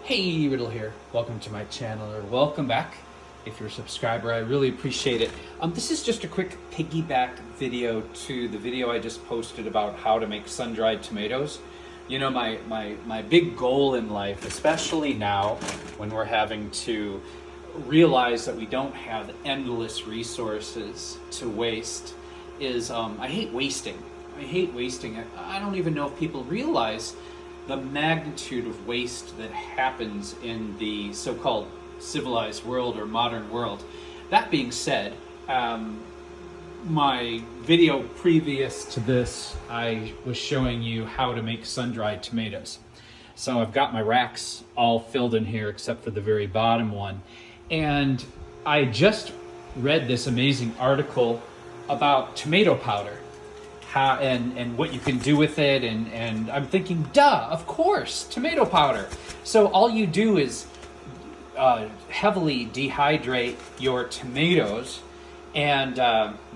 Hey, Riddle here. Welcome to my channel, or welcome back if you're a subscriber. I really appreciate it. This is just a quick piggyback video to the video I just posted about how to make sun-dried tomatoes. You know, my big goal in life, especially now when we're having to realize that we don't have endless resources to waste, is I hate wasting. I hate wasting. I don't even know if people realize the magnitude of waste that happens in the so-called civilized world or modern world. That being said, my video previous to this, I was showing you how to make sun-dried tomatoes. So I've got my racks all filled in here except for the very bottom one. And I just read this amazing article about tomato powder. And what you can do with it, and I'm thinking, duh, of course, tomato powder. So all you do is heavily dehydrate your tomatoes, and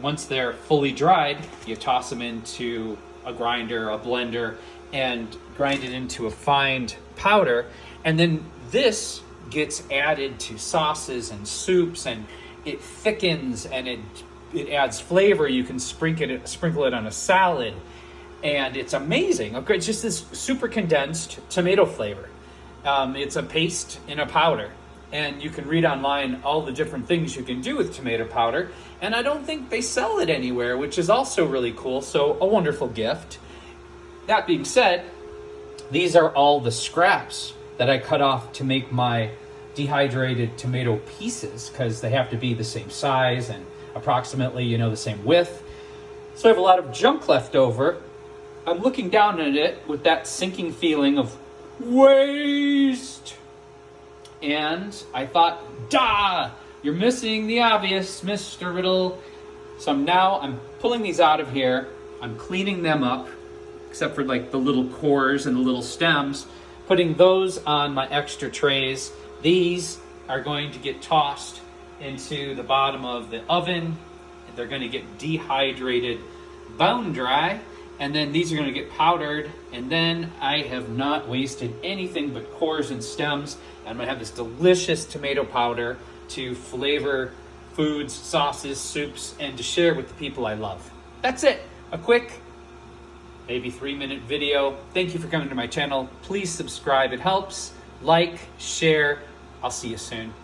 once they're fully dried, you toss them into a grinder, a blender, and grind it into a fine powder, and then this gets added to sauces and soups, and it thickens and it adds flavor. You can sprinkle it on a salad, and it's amazing. Okay, it's just this super condensed tomato flavor. It's a paste in a powder, and you can read online all the different things you can do with tomato powder, and I don't think they sell it anywhere, which is also really cool, so a wonderful gift. That being said, these are all the scraps that I cut off to make my dehydrated tomato pieces, because they have to be the same size and approximately, the same width. So I have a lot of junk left over. I'm looking down at it with that sinking feeling of waste. And I thought, duh, you're missing the obvious, Mr. Riddle. So I'm pulling these out of here. I'm cleaning them up, except for like the little cores and the little stems, putting those on my extra trays. These are going to get tossed into the bottom of the oven. They're going to get dehydrated, bone dry, and then these are going to get powdered, and then I have not wasted anything but cores and stems. I'm going to have this delicious tomato powder to flavor foods, sauces, soups, and to share with the people I love. That's it. A quick, maybe 3-minute video. Thank you for coming to my channel. Please subscribe. It helps. Like, share. I'll see you soon.